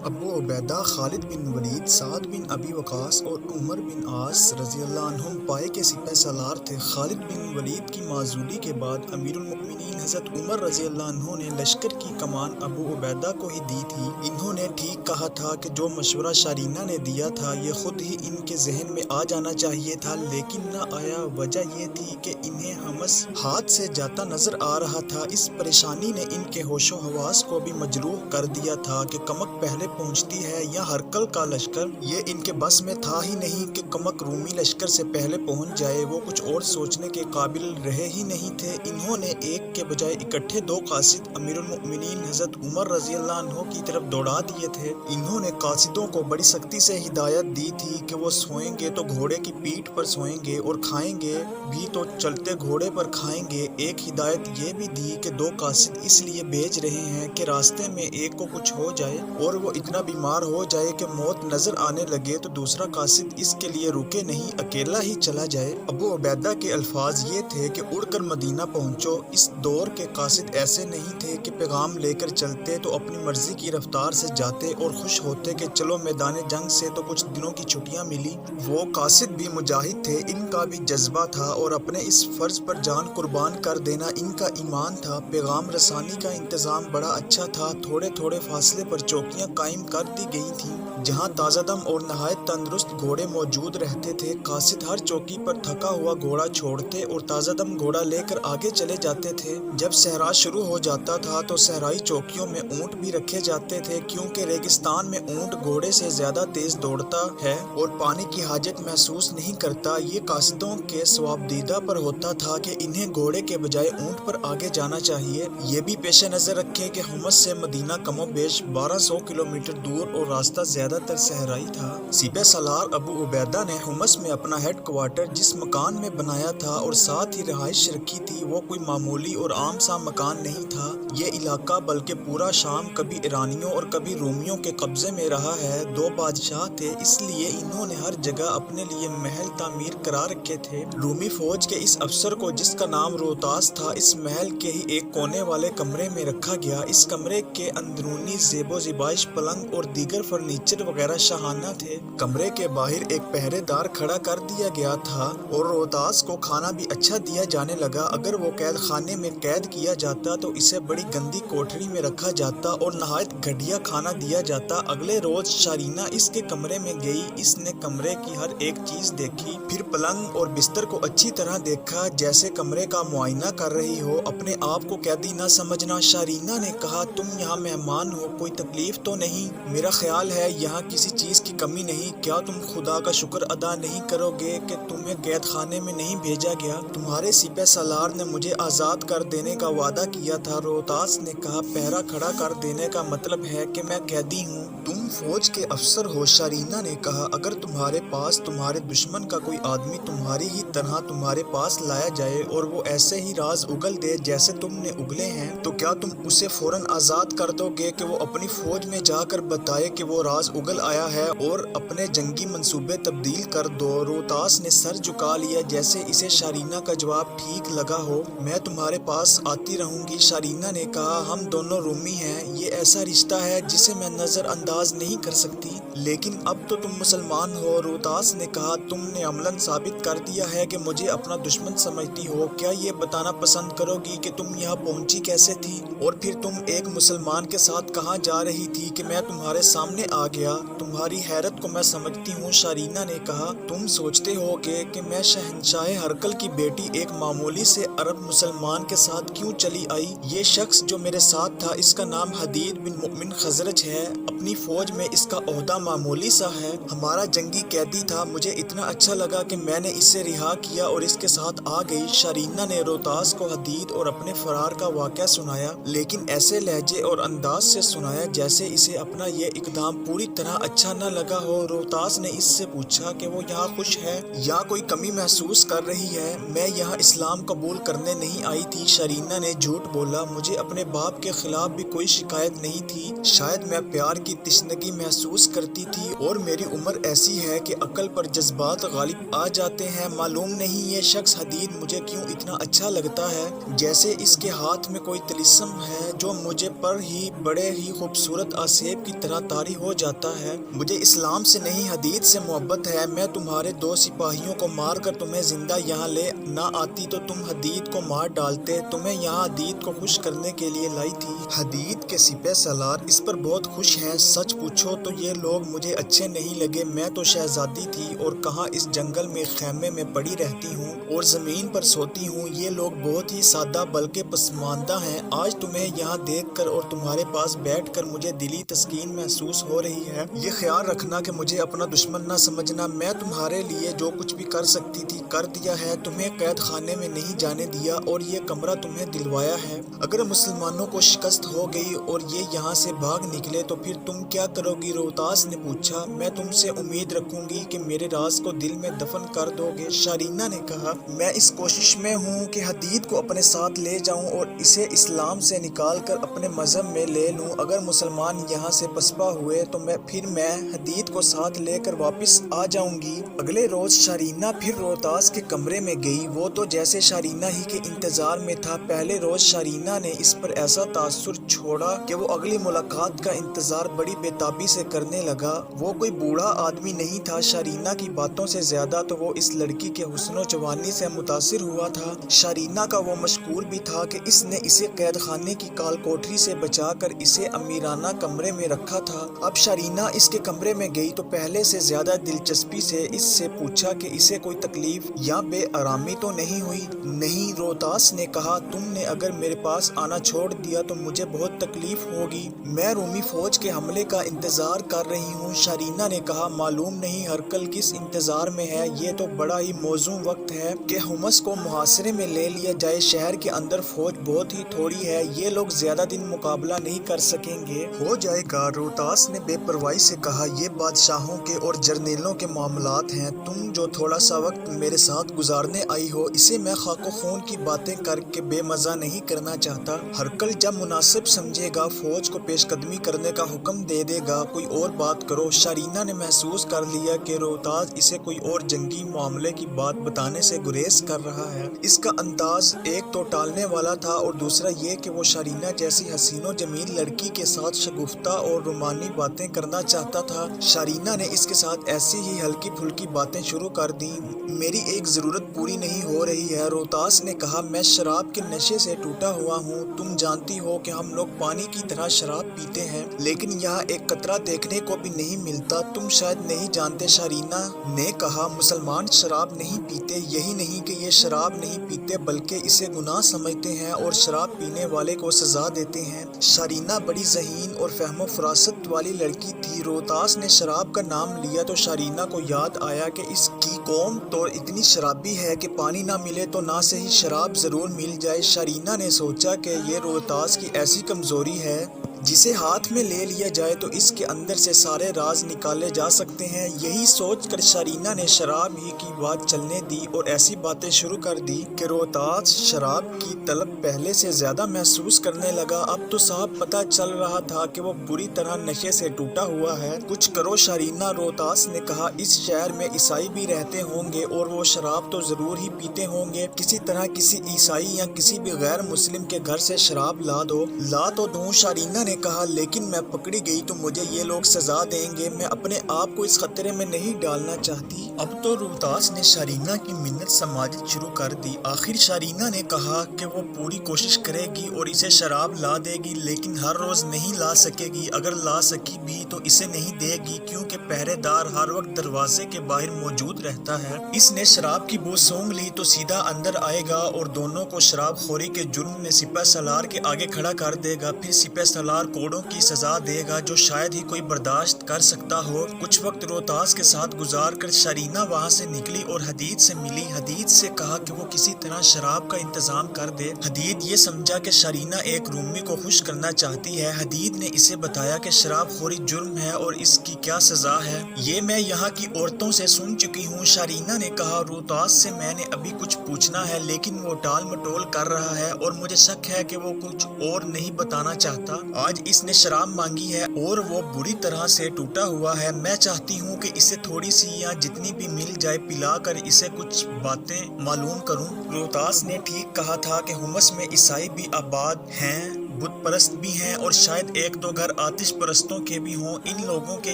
ابو عبیدہ خالد بن ولید، سعد بن ابی وقاص اور عمر بن عاص رضی اللہ عنہم پائے کے سپہ سالار تھے۔ خالد بن ولید کی معزولی کے بعد امیر المؤمنین حضرت عمر رضی اللہ عنہ نے لشکر کی کمان ابو عبیدہ کو ہی دی تھی۔ انہوں نے ٹھیک کہا تھا کہ جو مشورہ شارینہ نے دیا تھا یہ خود ہی ان کے ذہن میں آ جانا چاہیے تھا، لیکن نہ آیا۔ وجہ یہ تھی کہ انہیں حمص ہاتھ سے جاتا نظر آ رہا تھا۔ اس پریشانی نے ان کے ہوش و حواس کو بھی مجروح کر دیا تھا کہ کمک پہلے پہنچتی ہے یا ہرقل کا لشکر۔ یہ ان کے بس میں تھا ہی نہیں کہ کمک رومی لشکر سے پہلے پہنچ جائے۔ وہ کچھ اور سوچنے کے قابل رہے ہی نہیں تھے۔ انہوں نے ایک کے بجائے اکٹھے دو قاصد امیر المؤمنین حضرت عمر رضی اللہ عنہ کی طرف دوڑا دیے تھے۔ انہوں نے قاصدوں کو بڑی سختی سے ہدایت دی تھی کہ وہ سوئیں گے تو گھوڑے کی پیٹھ پر سوئیں گے، اور کھائیں گے بھی تو چلتے گھوڑے پر کھائیں گے۔ ایک ہدایت یہ بھی دی کہ دو قاصد اس لیے بھیج رہے ہیں کہ راستے میں ایک کو کچھ ہو جائے اور وہ اتنا بیمار ہو جائے کہ موت نظر آنے لگے تو دوسرا قاصد اس کے لیے رکے نہیں، اکیلا ہی چلا جائے۔ ابو عبیدہ کے الفاظ یہ تھے کہ اڑ کر مدینہ پہنچو۔ اس دور کے قاصد ایسے نہیں تھے کہ پیغام لے کر چلتے تو اپنی مرضی کی رفتار سے جاتے اور خوش ہوتے کہ چلو میدان جنگ سے تو کچھ دنوں کی چھٹیاں ملی۔ وہ قاصد بھی مجاہد تھے، ان کا بھی جذبہ تھا اور اپنے اس فرض پر جان قربان کر دینا ان کا ایمان تھا۔ پیغام رسانی کا انتظام بڑا اچھا تھا۔ تھوڑے تھوڑے فاصلے پر چوکیاں قائم کر دی گئی تھیں جہاں تازہ دم اور نہایت تندرست گھوڑے موجود رہتے تھے۔ قاصد ہر چوکی پر تھکا ہوا گھوڑا چھوڑتے اور تازہ دم گھوڑا لے کر آگے چلے جاتے تھے۔ جب صحرا شروع ہو جاتا تھا تو صحرائی چوکیوں میں اونٹ بھی رکھے جاتے تھے، کیونکہ ریگستان میں اونٹ گھوڑے سے زیادہ تیز دوڑتا ہے اور پانی کی حاجت محسوس نہیں کرتا۔ یہ قاصدوں کے ثوابدیدہ پر ہوتا تھا کہ انہیں گھوڑے کے بجائے اونٹ پر آگے جانا چاہیے۔ یہ بھی پیش نظر رکھیں کہ حمص سے مدینہ کم و بیش 1200 کلومیٹر دور اور راستہ زیادہ تر صحرائی تھا۔ سپہ سالار ابو عبیدہ نے حمص میں اپنا ہیڈ کوارٹر جس مکان میں بنایا تھا اور ساتھ ہی رہائش رکھی تھی، وہ کوئی معمولی اور عام سا مکان نہیں تھا۔ یہ علاقہ بلکہ پورا شام کبھی ایرانیوں اور کبھی رومیوں کے قبضے میں رہا ہے۔ دو بادشاہ تھے، اس لیے انہوں نے ہر جگہ اپنے لیے محل تعمیر کرا رکھے تھے۔ رومی فوج کے اس افسر کو، جس کا نام روتاس تھا، اس محل کے ہی ایک کونے والے کمرے میں رکھا گیا۔ اس کمرے کے اندرونی زیب و زیبائش، پلنگ اور دیگر فرنیچر وغیرہ شاہانہ تھے۔ کمرے کے باہر ایک پہرے دار کھڑا کر دیا گیا تھا اور روتاس کو کھانا بھی اچھا دیا جانے لگا۔ اگر وہ قید خانے میں قید کیا جاتا تو اسے بڑی گندی کوٹھری میں رکھا جاتا اور نہایت گھٹیا کھانا دیا جاتا۔ اگلے روز شارینہ اس کے کمرے میں گئی۔ اس نے کمرے کی ہر ایک چیز دیکھی، پھر پلنگ اور بستر کو اچھی طرح دیکھا، جیسے کمرے کا معائنہ کر رہی ہو۔ اپنے آپ کو قیدی نہ سمجھنا۔ شارینہ نے کہا، تم یہاں مہمان ہو، کوئی تکلیف تو نہیں؟ میرا خیال ہے یہاں کسی چیز کی کمی نہیں۔ کیا تم خدا کا شکر ادا نہیں کرو گے کہ تمہیں قید خانے میں نہیں بھیجا گیا؟ تمہارے سپہ سالار نے مجھے آزاد کر دینے کا وعدہ کیا تھا۔ روتاس نے کہا، پہرا کھڑا کر دینے کا مطلب ہے کہ میں قیدی ہوں؟ تم فوج کے افسر ہو۔ شارینہ نے کہا، اگر تمہارے پاس تمہارے دشمن کا کوئی آدمی تمہاری ہی طرح تمہارے پاس لایا جائے اور وہ ایسے ہی راز اگل دے جیسے تم نے اگلے ہیں، تو کیا تم اسے فوراً آزاد کر دو گے کہ وہ اپنی فوج میں جا کر بتائے کہ وہ راز اگل آیا ہے اور اپنے جنگی منصوبے تبدیل کر دو؟ روتاس نے سر جھکا لیا جیسے اسے شارینہ کا جواب ٹھیک لگا ہو۔ میں تمہارے پاس آتی رہوں گی۔ شارینہ نے کہا، ہم دونوں رومی ہیں، یہ ایسا رشتہ ہے جسے میں نظر انداز نہیں کر سکتی، لیکن اب تو تم مسلمان ہو۔ روتاس نے کہا، تم نے عملاً ثابت کر دیا ہے کہ مجھے اپنا دشمن سمجھتی ہو۔ کیا یہ بتانا پسند کرو گی کہ تم یہاں پہنچی کیسے تھی، اور پھر تم ایک مسلمان کے ساتھ کہاں جا رہی تھی کہ میں تمہارے سامنے آ گیا؟ تمہاری حیرت کو میں سمجھتی ہوں۔ شارینہ نے کہا، تم سوچتے ہو گے کہ میں شہنشاہ ہرقل کی بیٹی ایک معمولی سے عرب مسلمان کے ساتھ کیوں چلی آئی؟ یہ شخص جو میرے ساتھ تھا، اس کا نام حدید بن مؤمن خزرج ہے۔ اپنی فوج میں اس کا عہدہ معمولی سا ہے۔ ہمارا جنگی قیدی تھا، مجھے اتنا اچھا لگا کہ میں نے اسے رہا کیا اور اس کے ساتھ آ گئی۔ شارینہ نے روتاس کو حدید اور اپنے فرار کا واقعہ سنایا، لیکن ایسے لہجے اور انداز سے سنایا جیسے اسے اپنا یہ اقدام پوری طرح اچھا نہ لگا ہو۔ روتاس نے اس سے پوچھا کہ وہ یہاں خوش ہے یا کوئی کمی محسوس کر رہی ہے؟ میں یہاں اسلام قبول کرنے نہیں آئی تھی۔ شارینہ نے جھوٹ بولا، مجھے اپنے باپ کے خلاف بھی کوئی شکایت نہیں تھی۔ شاید میں پیار کی تشنگی محسوس کرتی تھی اور میری عمر ایسی ہے کہ عقل پر جذبات غالب آ جاتے ہیں۔ معلوم نہیں یہ شخص حدید مجھے کیوں اتنا اچھا لگتا ہے، جیسے اس کے ہاتھ میں کوئی طلسم ہے جو مجھے پر ہی بڑے ہی خوبصورت سیب کی طرح طاری ہو جاتا ہے۔ مجھے اسلام سے نہیں حدیث سے محبت ہے۔ میں تمہارے 2 سپاہیوں کو مار کر تمہیں زندہ یہاں لے نہ آتی تو تم حدید کو مار ڈالتے۔ تمہیں یہاں حدید کو خوش کرنے کے لیے لائی تھی۔ حدید کے سپہ سالار اس پر بہت خوش ہیں۔ سچ پوچھو تو یہ لوگ مجھے اچھے نہیں لگے۔ میں تو شہزادی تھی اور کہاں اس جنگل میں خیمے میں پڑی رہتی ہوں اور زمین پر سوتی ہوں۔ یہ لوگ بہت ہی سادہ بلکہ پسماندہ ہیں۔ آج تمہیں یہاں دیکھ کر اور تمہارے پاس بیٹھ کر مجھے دلی تسکین محسوس ہو رہی ہے۔ یہ خیال رکھنا کہ مجھے اپنا دشمن نہ سمجھنا۔ میں تمہارے لیے جو کچھ بھی کر سکتی تھی کر دیا ہے۔ تمہیں قید خانے میں نہیں جانے دیا اور یہ کمرہ تمہیں دلوایا ہے۔ اگر مسلمانوں کو شکست ہو گئی اور یہ یہاں سے بھاگ نکلے تو پھر تم کیا کرو گی؟ روتاس نے پوچھا۔ میں تم سے امید رکھوں گی کہ میرے راز کو دل میں دفن کر دو گے، شارینہ نے کہا۔ میں اس کوشش میں ہوں کہ حدید کو اپنے ساتھ لے جاؤں اور اسے اسلام سے نکال کر اپنے مذہب میں لے لوں۔ اگر مسلمان یہاں سے پسپا ہوئے تو پھر میں حدید کو ساتھ لے کر واپس آ جاؤں گی۔ اگلے روز شارینہ پھر روتاس کے کمرے میں گئی۔ وہ تو جیسے شارینہ ہی کے انتظار میں تھا۔ پہلے روز شارینہ نے اس پر ایسا تاثر چھوڑا کہ وہ اگلی ملاقات کا انتظار بڑی بے تابی سے کرنے لگا۔ وہ کوئی بوڑھا آدمی نہیں تھا۔ شارینہ کی باتوں سے زیادہ تو وہ اس لڑکی کے حسن و جوانی سے متاثر ہوا تھا۔ شارینہ کا وہ مشکور بھی تھا کہ اس نے اسے قید خانے کی کال کوٹری سے بچا کر اسے امیرانہ کمرے میں رکھا تھا۔ اب شارینہ اس کے کمرے میں گئی تو پہلے سے زیادہ دلچسپی سے اس سے پوچھا کہ اسے کوئی تکلیف یا بے آرامی تو نہیں ہوئی؟ نہیں، روتاس نے کہا، تم نے اگر میرے پاس آنا چھوڑ دیا تو مجھے بہت تکلیف ہوگی۔ میں رومی فوج کے حملے کا انتظار کر رہی ہوں، شارینہ نے کہا۔ معلوم نہیں ہرقل کس انتظار میں ہے۔ یہ تو بڑا ہی موزوں وقت ہے کہ حمص کو محاصرے میں لے لیا جائے۔ شہر کے اندر فوج بہت ہی تھوڑی ہے۔ یہ لوگ زیادہ دن مقابلہ نہیں کر سکیں گے۔ ہو جائے گا، روتاس نے بے پرواہی سے کہا۔ یہ بادشاہوں کے اور جرنیلوں کے معاملات ہیں۔ تم جو تھوڑا سا وقت میرے ساتھ گزارنے آئی ہو اسے میں خاک و خون کی باتیں کر کے بے مزہ نہیں کرنا چاہتا۔ ہرقل جب مناسب سمجھے گا فوج کو پیش قدمی کرنے کا حکم دے دے گا۔ کوئی اور بات کرو۔ شارینہ نے محسوس کر لیا کہ روتاس اسے کوئی اور جنگی معاملے کی بات بتانے سے گریز کر رہا ہے۔ اس کا انداز ایک تو ٹالنے والا تھا اور دوسرا یہ کہ وہ شارینہ جیسی حسین و جمیل لڑکی کے ساتھ شگفتہ اور رومانی باتیں کرنا چاہتا تھا۔ شارینہ نے اس کے ساتھ ایسی ہی ہلکی پھلکی باتیں شروع کر دیں۔ میری ایک ضرورت پوری نہیں ہو رہی ہے، روتاس نے کہا۔ میں شراب کے نشے سے ٹوٹا ہوا ہوں۔ تم جانتی ہو کہ ہم لوگ پانی کی طرح شراب پیتے ہیں لیکن یہاں ایک قطرہ دیکھنے کو بھی نہیں ملتا۔ تم شاید نہیں جانتے، شارینہ نے کہا، مسلمان شراب نہیں پیتے۔ یہی نہیں کہ یہ شراب نہیں پیتے بلکہ اسے گناہ سمجھتے ہیں اور شراب پینے والے کو سزا دیتے ہیں۔ شارینہ بڑی ذہین اور فہم و فراست والی لڑکی تھی۔ روتاس نے شراب کا نام لیا تو شارینہ کو یاد آیا کہ اس کی قوم تو اتنی شرابی ہے کہ پانی نہ ملے تو نہ صحیح شراب ضرور مل جائے۔ شارینہ نے سوچا کہ یہ روتاس کی ایسی کمزوری ہے جسے ہاتھ میں لے لیا جائے تو اس کے اندر سے سارے راز نکالے جا سکتے ہیں۔ یہی سوچ کر شارینہ نے شراب ہی کی بات چلنے دی اور ایسی باتیں شروع کر دی کہ روتاس شراب کی طلب پہلے سے زیادہ محسوس کرنے لگا۔ اب تو صاحب پتہ چل رہا تھا کہ وہ بری طرح نشے سے ٹوٹا ہوا ہے۔ کچھ کرو شارینہ، روتاس نے کہا۔ اس شہر میں عیسائی بھی رہتے ہوں گے اور وہ شراب تو ضرور ہی پیتے ہوں گے۔ کسی طرح کسی عیسائی یا کسی بھی غیر مسلم کے گھر سے شراب لا دو۔ لا تو دوں، شارینہ نے کہا، لیکن میں پکڑی گئی تو مجھے یہ لوگ سزا دیں گے۔ میں اپنے آپ کو اس خطرے میں نہیں ڈالنا چاہتی۔ اب تو روتاس نے شارینہ کی منت سماجت شروع کر دی۔ آخر شارینہ نے کہا کہ وہ پوری کوشش کرے گی اور اسے شراب لا دے گی لیکن ہر روز نہیں لا سکے گی۔ اگر لا سکی بھی تو اسے نہیں دے گی کیونکہ پہرے دار ہر وقت دروازے کے باہر موجود رہتا ہے۔ اس نے شراب کی بو سونگھ لی تو سیدھا اندر آئے گا اور دونوں کو شراب خوری کے جرم میں سپہ سالار کے آگے کھڑا کر دے گا۔ پھر سپہ سالار کوڑوں کی سزا دے گا جو شاید ہی کوئی برداشت کر سکتا ہو۔ کچھ وقت روتاس کے ساتھ گزار کر شارینہ وہاں سے نکلی اور حدید سے ملی۔ حدید سے کہا کہ وہ کسی طرح شراب کا انتظام کر دے۔ حدید یہ سمجھا کہ شارینہ ایک رومی کو خوش کرنا چاہتی ہے۔ حدید نے اسے بتایا کہ شراب خوری جرم ہے اور اس کی کیا سزا ہے۔ یہ میں یہاں کی عورتوں سے سن چکی ہوں، شارینہ نے کہا۔ روتاس سے میں نے ابھی کچھ پوچھنا ہے لیکن وہ ٹال مٹول کر رہا ہے اور مجھے شک ہے کہ وہ کچھ اور نہیں بتانا چاہتا۔ آج اس نے شراب مانگی ہے اور وہ بری طرح سے ٹوٹا ہوا ہے۔ میں چاہتی ہوں کہ اسے تھوڑی سی یا جتنی بھی مل جائے پلا کر اسے کچھ باتیں معلوم کروں۔ روتاس نے ٹھیک کہا تھا کہ حمص میں عیسائی بھی آباد ہیں۔ بت پرست بھی ہیں اور شاید ایک دو گھر آتش پرستوں کے بھی ہوں، ان لوگوں کے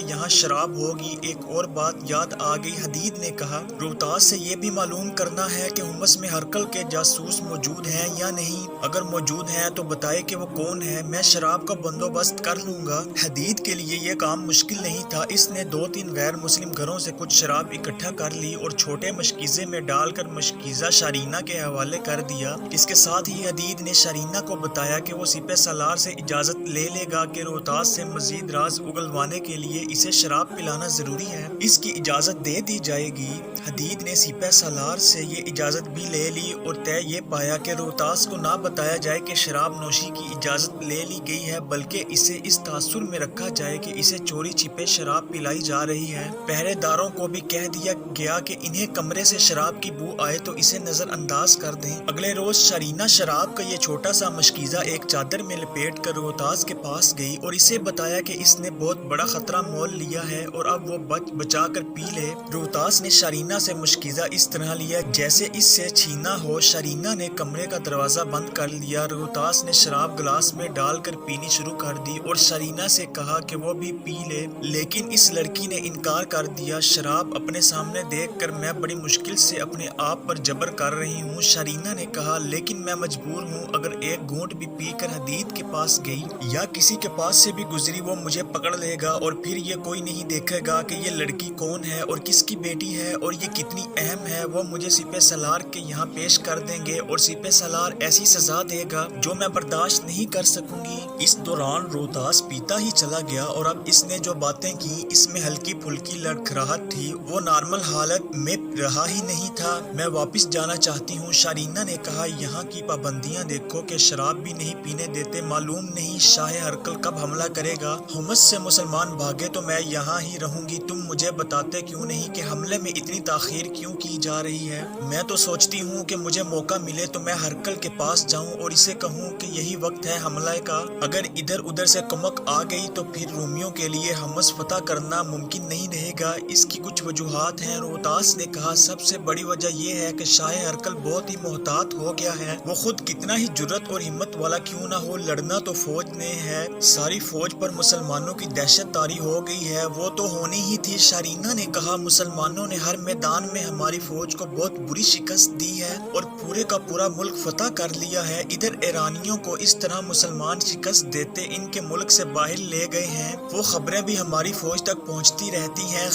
یہاں شراب ہوگی۔ ایک اور بات یاد آ گئی، حدید نے کہا روتاس سے یہ بھی معلوم کرنا ہے کہ حمص میں ہرقل کے جاسوس موجود ہیں یا نہیں، اگر موجود ہیں تو بتائے کہ وہ کون ہے، میں شراب کا بندوبست کر لوں گا۔ حدید کے لیے یہ کام مشکل نہیں تھا، اس نے 2-3 غیر مسلم گھروں سے کچھ شراب اکٹھا کر لی اور چھوٹے مشکیزے میں ڈال کر مشکیزہ شارینہ کے حوالے کر دیا۔ اس کے ساتھ ہی حدید نے شارینہ کو بتایا کہ وہ سپہ سالار سے اجازت لے لے گا کہ روتاس سے مزید راز اگلوانے کے لیے اسے شراب پلانا ضروری ہے، اس کی اجازت دے دی جائے گی۔ حدید نے سپہ سالار سے یہ اجازت بھی لے لی اور طے یہ پایا کہ روتاس کو نہ بتایا جائے کہ شراب نوشی کی اجازت لے لی گئی ہے، بلکہ اسے اس تاثر میں رکھا جائے کہ اسے چوری چھپے شراب پلائی جا رہی ہے۔ پہرے داروں کو بھی کہہ دیا گیا کہ انہیں کمرے سے شراب کی بو آئے تو اسے نظر انداز کر دیں۔ اگلے روز شارینہ شراب کا یہ چھوٹا سا مشکیزہ ایک چادر میں لپیٹ کر روتاس کے پاس گئی اور اسے بتایا کہ اس نے بہت بڑا خطرہ مول لیا ہے اور اب وہ بچا کر پی لے۔ روتاس نے شارینہ سے مشکیزہ اس طرح لیا جیسے اس سے چھینا ہو۔ شارینہ نے کمرے کا دروازہ بند کر لیا۔ روتاس نے شراب گلاس میں ڈال کر پینی شروع کر دی اور شارینہ سے کہا کہ وہ بھی پی لے، لیکن اس لڑکی نے انکار کر دیا۔ شراب اپنے سامنے دیکھ کر میں بڑی مشکل سے اپنے آپ پر جبر کر رہی ہوں، شارینہ نے کہا، لیکن میں مجبور ہوں، اگر ایک گھونٹ بھی پی کر حدید کے پاس گئی یا کسی کے پاس سے بھی گزری وہ مجھے پکڑ لے گا اور پھر یہ کوئی نہیں دیکھے گا کہ یہ لڑکی کون ہے اور کس کی بیٹی ہے اور یہ کتنی اہم ہے۔ وہ مجھے سپہ سالار کے یہاں پیش کر دیں گے اور سپہ سالار ایسی سزا دے گا جو میں برداشت نہیں کر سکوں گی۔ اس دوران روتاس پیتا ہی چلا گیا اور اب اس نے جو باتیں کی اس میں ہلکی پھلکی لڑکھڑاہٹ تھی، وہ نارمل حالت میں رہا ہی نہیں تھا۔ میں واپس جانا چاہتی ہوں، شارینہ نے کہا، یہاں کی پابندیاں دیکھو کہ شراب بھی نہیں پینے دیتے، معلوم نہیں شاہ ہرقل کب حملہ کرے گا۔ حمص سے مسلمان بھاگے تو میں یہاں ہی رہوں گی، تم مجھے بتاتے کیوں نہیں کہ حملے میں اتنی تاخیر کیوں کی جا رہی ہے؟ میں تو سوچتی ہوں کہ مجھے موقع ملے تو میں ہرقل کے پاس جاؤں اور اسے کہوں کہ یہی وقت ہے حملہ کا۔ اگر ادھر ادھر سے کمک آ گئی تو پھر رومیوں کے لیے حمص فتح کرنا ممکن نہیں رہے گا۔ اس کی کچھ وجوہات ہیں، روتاس نے کہا، سب سے بڑی وجہ یہ ہے کہ شاہ ہرقل بہت ہی محتاط ہو گیا ہے، وہ خود کتنا ہی جرأت اور ہمت والا کیوں نہ ہو، لڑنا تو فوج نے ہے، ساری فوج پر مسلمانوں کی دہشت طاری ہو گئی ہے، وہ تو ہونی ہی تھی۔ شارینہ نے کہا، مسلمانوں نے ہر میدان میں ہماری فوج کو بہت بری شکست دی ہے اور پورے کا پورا ملک فتح کر لیا ہے، ادھر ایرانیوں کو اس طرح مسلمان شکست دیتے ان کے ملک سے باہر لے گئے ہیں، وہ خبریں بھی ہماری فوج تک پہنچتی رہتی ہیں۔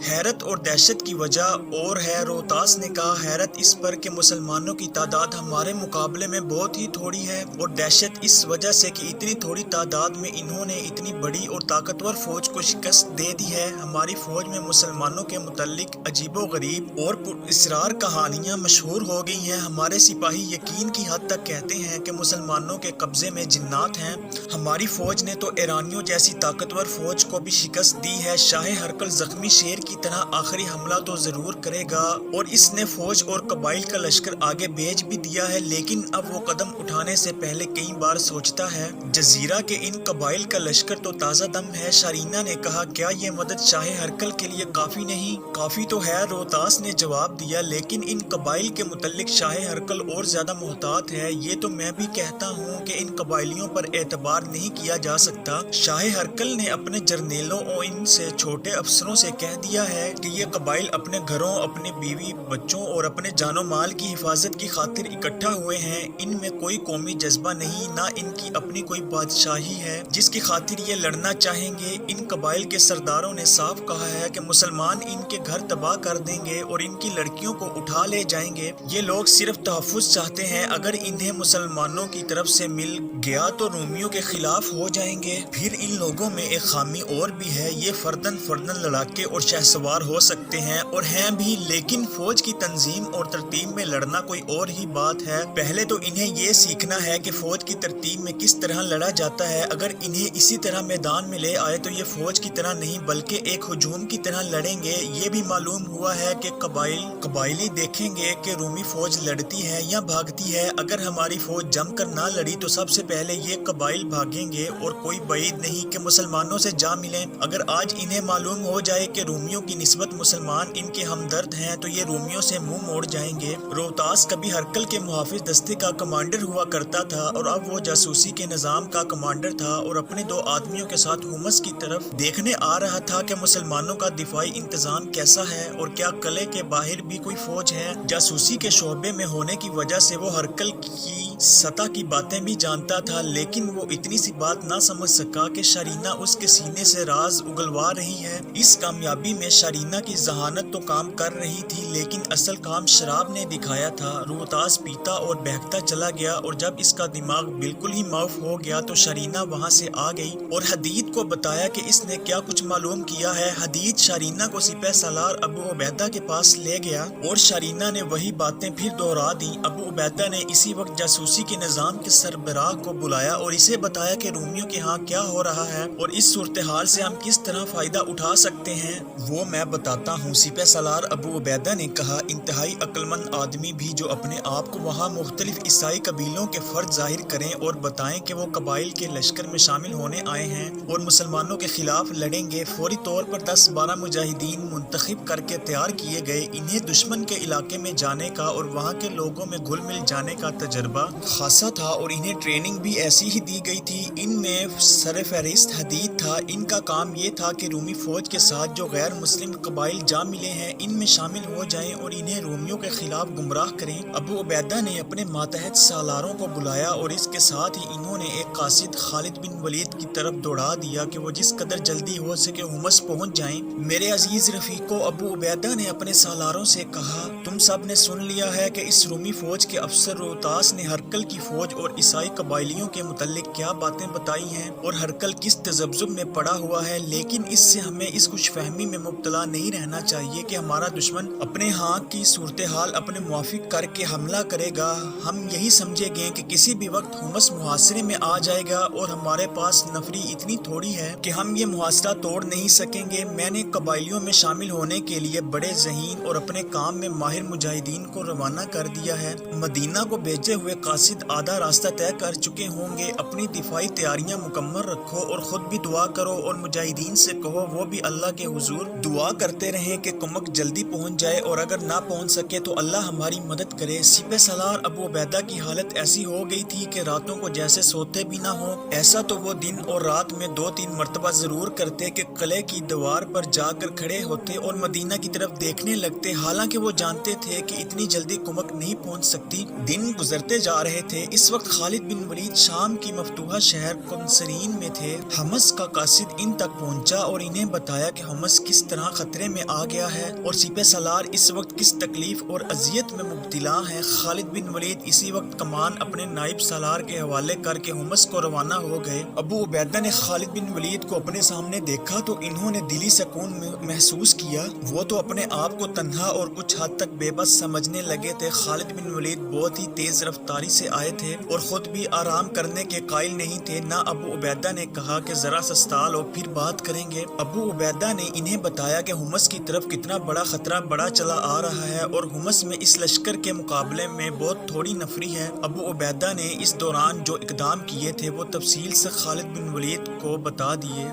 حیرت اور دہشت کی وجہ اور ہے، روتاس نے کہا، حیرت اس پر کہ مسلمانوں کی تعداد ہمارے مقابلے میں بہت ہی تھوڑی ہے، اور دہشت اس وجہ سے کہ اتنی تھوڑی تعداد میں انہوں نے اتنی بڑی اور طاقتور فوج کو شکست دے دی ہے۔ ہماری فوج میں مسلمانوں کے متعلق عجیب و غریب اور پراسرار کہانیاں مشہور ہو گئی ہیں، ہمارے سپاہی یقین کی حد تک کہتے ہیں کہ مسلمانوں کے قبضے میں جنات ہیں، ہماری فوج نے تو ایرانیوں جیسی طاقتور فوج کو بھی شکست دی ہے، شاہ ہرقل زخمی شیر کی طرح آخری حملہ تو ضرور کرے گا اور اس نے فوج اور قبائل کا لشکر آگے بھیج بھی دیا ہے، لیکن اب وہ قدم اٹھانے سے پہلے کئی بار سوچتا ہے۔ جزیرہ کے ان قبائل کا لشکر تو تازہ دم ہے، شارینہ نے کہا، کیا یہ مدد شاہ ہرقل کے لیے کافی نہیں؟ کافی تو ہے، روتاس نے جواب دیا، لیکن ان قبائل کے متعلق شاہ ہرقل اور زیادہ محتاط ہے، یہ تو میں بھی کہتا ہوں کہ ان قبائلیوں پر اعتبار نہیں کیا جا سکتا۔ شاہ ہرقل نے اپنے جرنیلوں اور ان سے چھوٹے افسروں سے کہہ دیا ہے کہ یہ قبائل اپنے گھروں، اپنے بیوی بچوں اور اپنے جان و مال کی حفاظت کی خاطر اکٹھا ہوئے ہیں، ان میں کوئی قومی جذبہ نہیں، نہ ان کی اپنی کوئی بادشاہی ہے جس کی خاطر یہ لڑنا چاہیں گے۔ ان قبائل کے سرداروں نے صاف کہا ہے کہ مسلمان ان کے گھر تباہ کر دیں گے اور ان کی لڑکیوں کو اٹھا لے جائیں گے، یہ لوگ صرف تحفظ چاہتے ہیں، اگر انہیں مسلمانوں کی طرف سے مل گیا تو رومیوں کے خلاف ہو جائیں گے۔ پھر ان لوگوں میں ایک خامی اور بھی ہے، یہ فردن لڑاکے اور شہسوار ہو سکتے ہیں اور ہیں بھی، لیکن فوج کی تنظیم اور ترتیب میں لڑنا کوئی اور ہی بات ہے۔ پہلے تو انہیں یہ سیکھنا ہے کہ فوج کی ترتیب میں کس طرح لڑا جاتا ہے، اگر انہیں اسی طرح میدان میں لے آئے تو یہ فوج کی طرح نہیں بلکہ ایک ہجوم کی طرح لڑیں گے۔ یہ بھی معلوم ہوا ہے کہ قبائلی دیکھیں گے کہ رومی فوج لڑتی ہے یا بھاگتی ہے، اگر ہماری فوج جم کر نہ لڑی تو سب سے پہلے یہ قبائل بھاگیں گے اور کوئی بعید نہیں کہ مسلمانوں سے جا ملیں۔ اگر آج انہیں معلوم ہو جائے کہ رومیوں کی نسبت مسلمان ان کے ہمدرد ہیں تو یہ رومیوں سے منہ موڑ جائیں گے۔ روتاس کبھی ہرکل کے محافظ دستے کا کمانڈر ہوا کرتا تھا اور اب وہ جاسوسی کے نظام کا کمانڈر تھا اور اپنے 2 آدمیوں کے ساتھ حمص کی طرف دیکھنے آ رہا تھا کہ مسلمانوں کا دفاعی انتظام کیسا ہے اور کیا قلعے کے باہر بھی کوئی فوج ہے۔ جاسوسی کے شعبے میں ہونے کی وجہ سے وہ ہرکل کی سطح کی باتیں بھی جانتا تھا، لیکن وہ اتنی سی بات نہ سمجھ سکا کہ شارینہ اس کے سینے سے راز اگلوا رہی ہے۔ اس کامیابی میں شارینہ کی ذہانت تو کام کر رہی تھی، لیکن اصل کام شراب نے دکھایا تھا۔ روتاس پیتا اور بہکتا چلا گیا اور جب اس کا دماغ بالکل ہی معاف ہو گیا تو شارینہ وہاں سے آ گئی اور حدید کو بتایا کہ اس نے کیا کچھ معلوم کیا ہے۔ حدید شارینہ کو سپہ سالار ابو عبیدہ کے پاس لے گیا اور شارینہ نے وہی باتیں پھر دوہرا دیں۔ ابو عبیدہ نے اسی وقت جاسوسی کے نظام کے سربراہ کو بلایا اور اسے بتایا کہ رومیوں کے ہاں کیا ہو رہا ہے اور اس صورتحال سے ہم کس طرح فائدہ اٹھا سکتے ہیں۔ وہ میں بتاتا ہوں، سپہ سالار ابو عبیدہ نے کہا۔ انتہائی عقل مند آدمی بھی جو اپنے آپ کو وہاں مختلف عیسائی قبیلوں کے فرد ظاہر کریں اور بتائیں کہ وہ قبائل کے لشکر میں شامل ہونے آئے ہیں اور مسلمانوں کے خلاف لڑیں گے۔ فوری طور پر 10-12 مجاہدین منتخب کر کے تیار کیے گئے۔ انہیں دشمن کے علاقے میں جانے کا اور وہاں کے لوگوں میں گھل مل جانے کا تجربہ خاصا تھا اور انہیں ٹریننگ بھی ایسی ہی دی گئی تھی۔ ان میں سرفہرست حدید تھا۔ ان کا کام یہ تھا کہ رومی فوج کے ساتھ جو غیر مسلم قبائل جا ملے ہیں ان میں شامل ہو جائیں اور انہیں رومیوں کے خلاف گمراہ کریں۔ ابو عبیدہ نے اپنے ماتحت سالاروں کو بلایا اور اس کے ساتھ ہی انہوں نے ایک قاصد خالد بن ولید کی طرف دوڑا دیا کہ وہ جس قدر جلدی ہو سکے حمص پہنچ جائیں۔ میرے عزیز رفیقو، ابو عبیدہ نے اپنے سالاروں سے کہا، تم سب نے سن لیا ہے کہ اس رومی فوج کے افسر روتاس نے ہرکل کی فوج اور عیسائی قبائلیوں کے متعلق کیا باتیں بتائی ہیں اور ہرکل کس تذبذب میں پڑا ہوا ہے، لیکن اس سے ہمیں اس خوش فہمی میں مبتلا نہیں رہنا چاہیے کہ ہمارا دشمن اپنے ہاں کی صورتحال اپنے موافق کر کے حملہ کرے گا۔ ہم یہی سمجھے گے کہ کسی بھی وقت حمص محاصرے میں آ جائے گا اور ہمارے پاس نفری اتنی تھوڑی ہے کہ ہم یہ محاصرہ توڑ نہیں سکیں گے۔ میں نے قبائلیوں میں شامل ہونے کے لیے بڑے ذہین اور اپنے کام میں ماہر مجاہدین کو روانہ کر دیا ہے۔ مدینہ کو بھیجے ہوئے قاصد آدھا راستہ طے کر چکے ہوں گے۔ اپنی دفاعی تیاریاں مکمل رکھو اور خود بھی دعا کرو اور مجاہدین سے کہو وہ بھی اللہ کے حضور دعا کرتے رہیں کہ کمک جلدی پہنچ جائے اور اگر نہ پہنچ سکے تو اللہ ہماری مدد کرے۔ سپہ سالار ابو عبیدہ کی حالت ایسی ہو گئی تھی کہ راتوں کو جیسے سوتے بھی نہ ہو۔ ایسا تو وہ دن اور رات میں 2-3 مرتبہ ضرور کرتے کہ قلعے کی دیوار پر جا کر کھڑے ہوتے اور مدینہ کی طرف دیکھنے لگتے، حالانکہ وہ جانتے تھے کہ اتنی جلدی کمک نہیں پہنچ سکتی۔ دن گزرتے جا رہے تھے۔ اس وقت خالد بن ولید شام کی مفتوحہ شہر قنسرین میں تھے۔ حمص کا قاصد ان تک پہنچا اور انہیں بتایا کہ حمص کس طرح خطرے میں آ گیا ہے اور سپہ سالار اس وقت کس تکلیف اور اذیت میں مبتلا ہیں۔ خالد بن ولید اسی وقت کمان اپنے نائب سالار کے حوالے کر کے حمص کو روانہ ہو گئے۔ ابو عبیدہ نے خالد بن ولید کو اپنے سامنے دیکھا تو انہوں نے دلی سکون محسوس کیا۔ وہ تو اپنے آپ کو تنہا اور کچھ حد تک بے بس سمجھنے لگے تھے۔ خالد بن ولید بہت ہی تیز رفتاری سے آئے تھے اور خود بھی آرام کرنے کے قائل نہیں تھے۔ نہ ابو عبیدہ نے کہا کہ ذرا سستا لو پھر بات کریں گے۔ ابو عبیدہ نے انہیں بتایا کہ حمص کی طرف کتنا بڑا خطرہ بڑا چلا آ رہا ہے اور حمص میں اس لشکر کے مقابلے میں بہت تھوڑی نفری ہے۔ ابو عبیدہ نے اس دوران جو اقدام کیے تھے وہ تفصیل سے خالد بن ولید کو بتا دیے۔